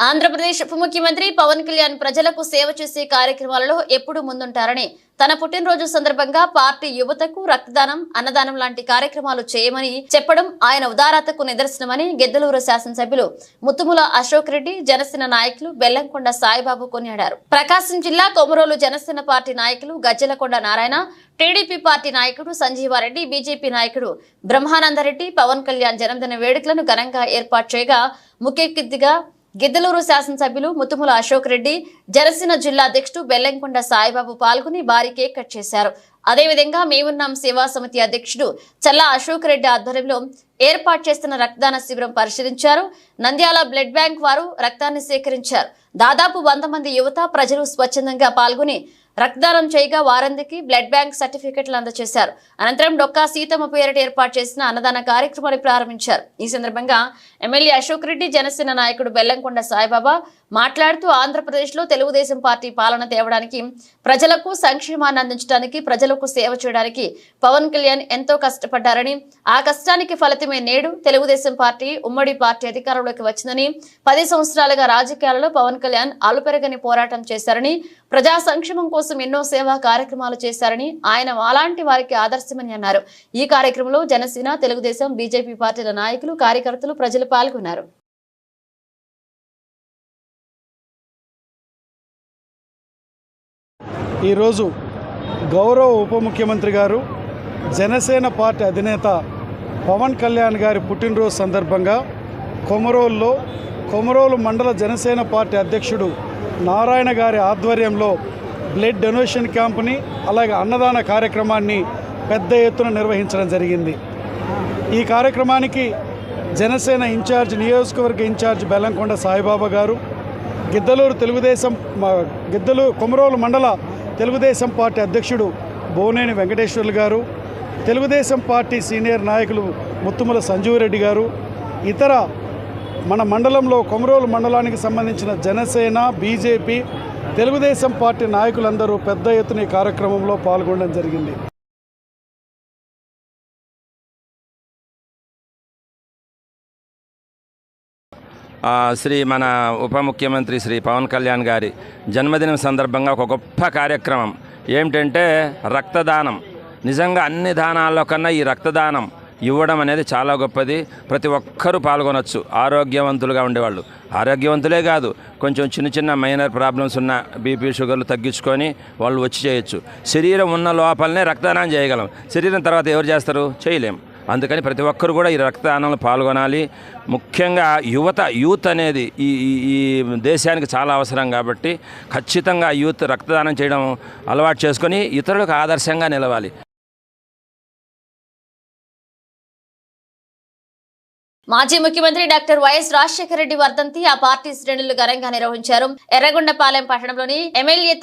ఆంధ్రప్రదేశ్ ఉప ముఖ్యమంత్రి పవన్ కళ్యాణ్ ప్రజలకు సేవ చేసే కార్యక్రమాలలో ఎప్పుడూ ముందుంటారని, తన పుట్టినరోజు సందర్భంగా పార్టీ యువతకు రక్తదానం, అన్నదానం లాంటి కార్యక్రమాలు చేయమని చెప్పడం ఆయన ఉదారతకు నిదర్శనమని గిద్దలూరు శాసనసభ్యులు ముత్తుముల అశోక్ రెడ్డి, జనసేన నాయకులు బెల్లంకొండ సాయిబాబు కొనియాడారు. ప్రకాశం జిల్లా కొమరోలు జనసేన పార్టీ నాయకులు గజ్జలకొండ నారాయణ, టీడీపీ పార్టీ నాయకుడు సంజీవారెడ్డి, బీజేపీ నాయకుడు బ్రహ్మానందరెడ్డి పవన్ కళ్యాణ్ జన్మదిన వేడుకలను ఘనంగా ఏర్పాటు చేయగా ముఖ్య అతిథిగా గిద్దలూరు శాసనసభ్యులు ముత్తుముల అశోక్ రెడ్డి, జనసేన జిల్లా అధ్యక్షుడు బెల్లంకొండ సాయిబాబు పాల్గొని భారీ కేక్ కట్ చేశారు. అదేవిధంగా మేమున్నాం సేవా సమితి అధ్యక్షుడు చల్లా అశోక్ రెడ్డి ఆధ్వర్యంలో ఏర్పాటు చేస్తున్న రక్తదాన శిబిరం పరిశీలించారు. నంద్యాల బ్లడ్ బ్యాంక్ వారు రక్తాన్ని సేకరించారు. దాదాపు 100 మంది యువత ప్రజలు స్వచ్ఛందంగా పాల్గొని రక్తదానం చేయగా వారందరికీ బ్లడ్ బ్యాంక్ సర్టిఫికెట్లు అందజేశారు. అనంతరం డొక్కా సీతమ్మ పేరిట ఏర్పాటు చేసిన అన్నదాన కార్యక్రమాన్ని ప్రారంభించారు. ఈ సందర్భంగా ఎమ్మెల్యే అశోక్ రెడ్డి, జనసేన నాయకుడు బెల్లంకొండ సాయిబాబా మాట్లాడుతూ ఆంధ్రప్రదేశ్లో తెలుగుదేశం పార్టీ పాలన తేవడానికి, ప్రజలకు సంక్షేమాన్ని అందించడానికి, ప్రజలకు సేవ చేయడానికి పవన్ కళ్యాణ్ ఎంతో కష్టపడ్డారని, ఆ కష్టానికి ఫలితమే నేడు తెలుగుదేశం పార్టీ ఉమ్మడి పార్టీ అధికారంలోకి వచ్చిందని, 10 సంవత్సరాలుగా రాజకీయాలలో పవన్ కళ్యాణ్ అలుపెరగని పోరాటం చేశారని, ప్రజా సంక్షేమం కోసం ఎన్నో సేవా కార్యక్రమాలు చేశారని, ఆయన అలాంటి వారికి ఆదర్శమని అన్నారు. ఈ కార్యక్రమంలో జనసేన, తెలుగుదేశం, బీజేపీ పార్టీల నాయకులు, కార్యకర్తలు, ప్రజలు పాల్గొన్నారు. ఈరోజు గౌరవ ఉప ముఖ్యమంత్రి గారు, జనసేన పార్టీ అధినేత పవన్ కళ్యాణ్ గారి పుట్టినరోజు సందర్భంగా కొమరోలు మండల జనసేన పార్టీ అధ్యక్షుడు నారాయణ గారి ఆధ్వర్యంలో బ్లడ్ డొనేషన్ క్యాంపుని, అలాగే అన్నదాన కార్యక్రమాన్ని పెద్ద ఎత్తున నిర్వహించడం జరిగింది. ఈ కార్యక్రమానికి జనసేన నియోజకవర్గ ఇన్ఛార్జ్ బెల్లంకొండ సాయిబాబా గారు, కొమరోలు మండల తెలుగుదేశం పార్టీ అధ్యక్షుడు బోనేని వెంకటేశ్వర్లు గారు, తెలుగుదేశం పార్టీ సీనియర్ నాయకులు ముత్తుముల సంజీవరెడ్డి గారు, ఇతర మన మండలంలో కొమరోలు మండలానికి సంబంధించిన జనసేన, బీజేపీ, తెలుగుదేశం పార్టీ నాయకులందరూ పెద్ద ఎత్తున ఈ కార్యక్రమంలో పాల్గొనడం జరిగింది. శ్రీ మన ఉప ముఖ్యమంత్రి శ్రీ పవన్ కళ్యాణ్ గారి జన్మదినం సందర్భంగా ఒక గొప్ప కార్యక్రమం ఏమిటంటే రక్తదానం. నిజంగా అన్ని దానాల్లో కన్నా ఈ రక్తదానం ఇవ్వడం అనేది చాలా గొప్పది. ప్రతి ఒక్కరూ పాల్గొనవచ్చు. ఆరోగ్యవంతులుగా ఉండేవాళ్ళు, ఆరోగ్యవంతులే కాదు, కొంచెం చిన్న మైనర్ ప్రాబ్లమ్స్ ఉన్న బీపీ, షుగర్లు తగ్గించుకొని వాళ్ళు వచ్చి చేయొచ్చు. శరీరం ఉన్న లోపలనే రక్తదానం చేయగలం. శరీరం తర్వాత ఎవరు చేస్తారు? చేయలేం. అందుకని ప్రతి ఒక్కరు కూడా ఈ రక్తదానంలో పాల్గొనాలి. ముఖ్యంగా యూత్ అనేది ఈ దేశానికి చాలా అవసరం కాబట్టి ఖచ్చితంగా యూత్ రక్తదానం చేయడం అలవాటు చేసుకొని ఇతరులకు ఆదర్శంగా నిలవాలి. మాజీ ముఖ్యమంత్రి డాక్టర్ వైఎస్ రాజశేఖర రెడ్డి వర్ధంతి ఆ పార్టీ శ్రేణులు ఘనంగా నిర్వహించారు. ఎర్రగొండపాలెం పట్టణంలోని ఎమ్మెల్యే